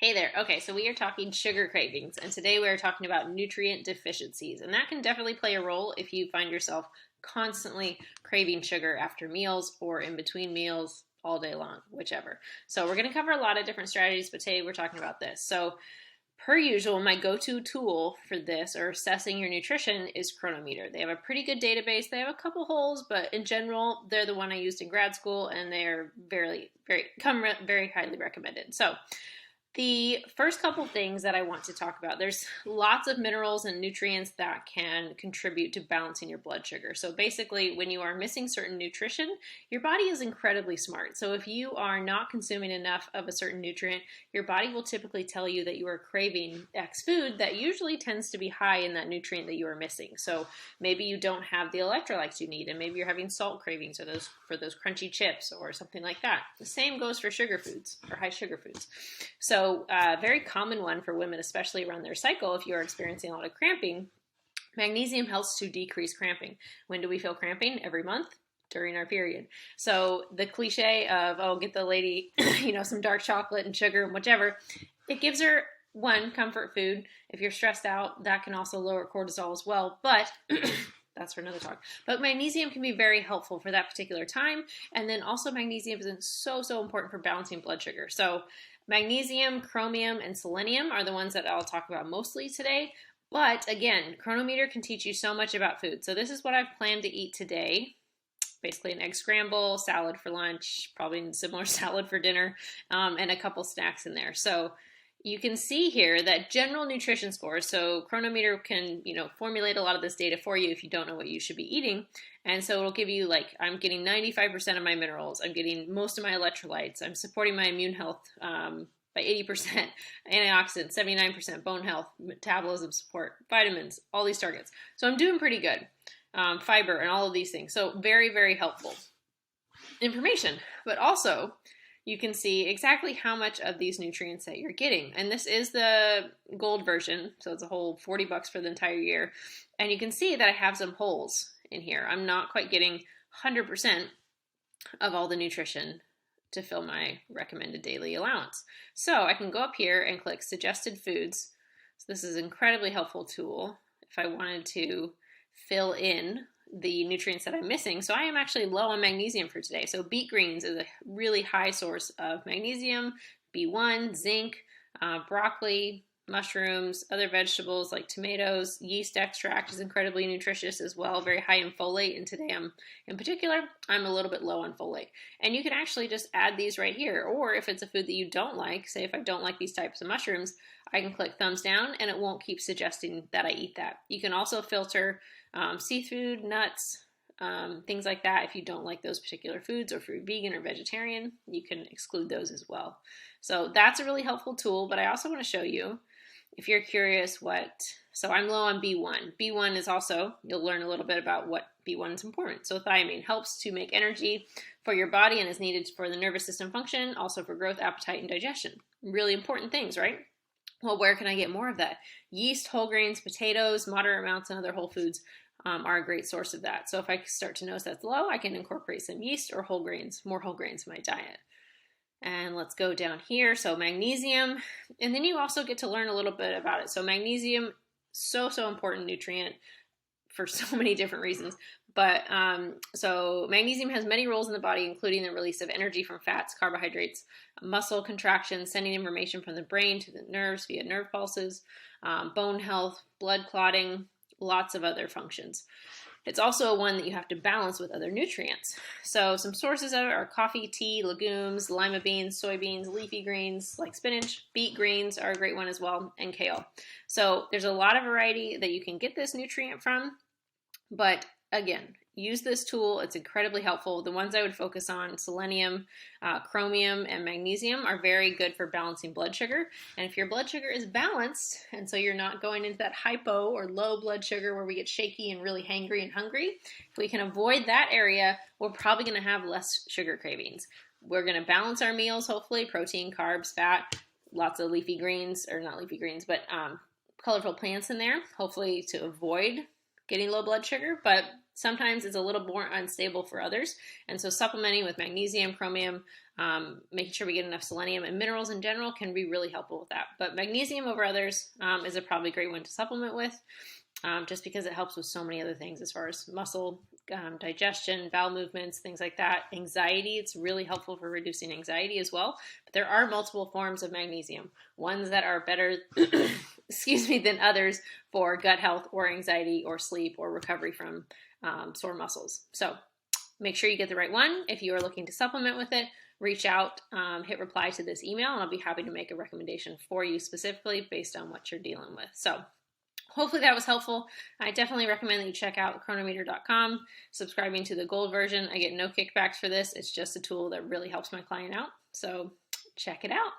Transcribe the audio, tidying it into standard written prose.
Hey there. Okay, so we are talking sugar cravings, and today we are talking about nutrient deficiencies. And that can definitely play a role if you find yourself constantly craving sugar after meals or in between meals all day long, whichever. So we're going to cover a lot of different strategies, but today we're talking about this. So per usual, my go-to tool for this or assessing your nutrition is Chronometer. They have a pretty good database. They have a couple holes, but in general, they're the one I used in grad school, and they are very highly recommended. So the first couple things that I want to talk about, there's lots of minerals and nutrients that can contribute to balancing your blood sugar. So basically, when you are missing certain nutrition, your body is incredibly smart. So if you are not consuming enough of a certain nutrient, your body will typically tell you that you are craving X food that usually tends to be high in that nutrient that you are missing. So maybe you don't have the electrolytes you need, and maybe you're having salt cravings or those crunchy chips or something like that. The same goes for sugar foods or high sugar foods. So a very common one for women, especially around their cycle, if you're experiencing a lot of cramping, magnesium helps to decrease cramping. When do we feel cramping? Every month during our period. So the cliche of, oh, get the lady, some dark chocolate and sugar and whichever, it gives her one, comfort food. If you're stressed out, that can also lower cortisol as well. But that's for another talk. But magnesium can be very helpful for that particular time. And then also magnesium is so important for balancing blood sugar. So magnesium, chromium, and selenium are the ones that I'll talk about mostly today. But again, Chronometer can teach you so much about food. So this is what I've planned to eat today. Basically an egg scramble, salad for lunch, probably a similar salad for dinner, and a couple snacks in there. So you can see here that general nutrition scores, so Chronometer can, formulate a lot of this data for you if you don't know what you should be eating. And so it'll give you I'm getting 95% of my minerals, I'm getting most of my electrolytes, I'm supporting my immune health by 80%, antioxidants, 79%, bone health, metabolism support, vitamins, all these targets. So I'm doing pretty good. Fiber and all of these things. So very helpful information, but also you can see exactly how much of these nutrients that you're getting. And this is the gold version, so it's a whole $40 for the entire year. And you can see that I have some holes in here. I'm not quite getting 100% of all the nutrition to fill my recommended daily allowance. So I can go up here and click suggested foods. So this is an incredibly helpful tool if I wanted to fill in the nutrients that I'm missing. So I am actually low on magnesium for today. So beet greens is a really high source of magnesium, B1, zinc, broccoli, mushrooms, other vegetables like tomatoes. Yeast extract is incredibly nutritious as well, very high in folate. And today in particular, I'm a little bit low on folate. And you can actually just add these right here. Or if it's a food that you don't like, say if I don't like these types of mushrooms, I can click thumbs down and it won't keep suggesting that I eat that. You can also filter seafood, nuts, things like that. If you don't like those particular foods, or if you're vegan or vegetarian, you can exclude those as well. So that's a really helpful tool, but I also want to show you, if you're curious so I'm low on B1. B1 is also, you'll learn a little bit about what B1 is important. So thiamine helps to make energy for your body and is needed for the nervous system function, also for growth, appetite, and digestion. Really important things, right? Well, where can I get more of that? Yeast, whole grains, potatoes, moderate amounts, and other whole foods are a great source of that. So if I start to notice that's low, I can incorporate some yeast or whole grains, more whole grains in my diet. And let's go down here. So magnesium, and then you also get to learn a little bit about it. So magnesium, so important nutrient for so many different reasons. But so magnesium has many roles in the body, including the release of energy from fats, carbohydrates, muscle contraction, sending information from the brain to the nerves via nerve pulses, bone health, blood clotting, lots of other functions. It's also one that you have to balance with other nutrients. So some sources of it are coffee, tea, legumes, lima beans, soybeans, leafy greens like spinach, beet greens are a great one as well, and kale. So there's a lot of variety that you can get this nutrient from, but again, use this tool. It's incredibly helpful. The ones I would focus on, selenium, chromium, and magnesium, are very good for balancing blood sugar. And if your blood sugar is balanced, and so you're not going into that hypo or low blood sugar where we get shaky and really hangry and hungry, if we can avoid that area, we're probably going to have less sugar cravings. We're going to balance our meals, hopefully, protein, carbs, fat, lots of leafy greens, or not leafy greens, but colorful plants in there, hopefully to avoid getting low blood sugar, but sometimes it's a little more unstable for others. And so supplementing with magnesium, chromium, making sure we get enough selenium and minerals in general can be really helpful with that. But magnesium over others is a probably great one to supplement with, just because it helps with so many other things as far as muscle, digestion, bowel movements, things like that. Anxiety, it's really helpful for reducing anxiety as well. But there are multiple forms of magnesium, ones that are better than others for gut health or anxiety or sleep or recovery from sore muscles. So make sure you get the right one. If you are looking to supplement with it, reach out, hit reply to this email, and I'll be happy to make a recommendation for you specifically based on what you're dealing with. So hopefully that was helpful. I definitely recommend that you check out chronometer.com, subscribing to the gold version. I get no kickbacks for this. It's just a tool that really helps my client out. So check it out.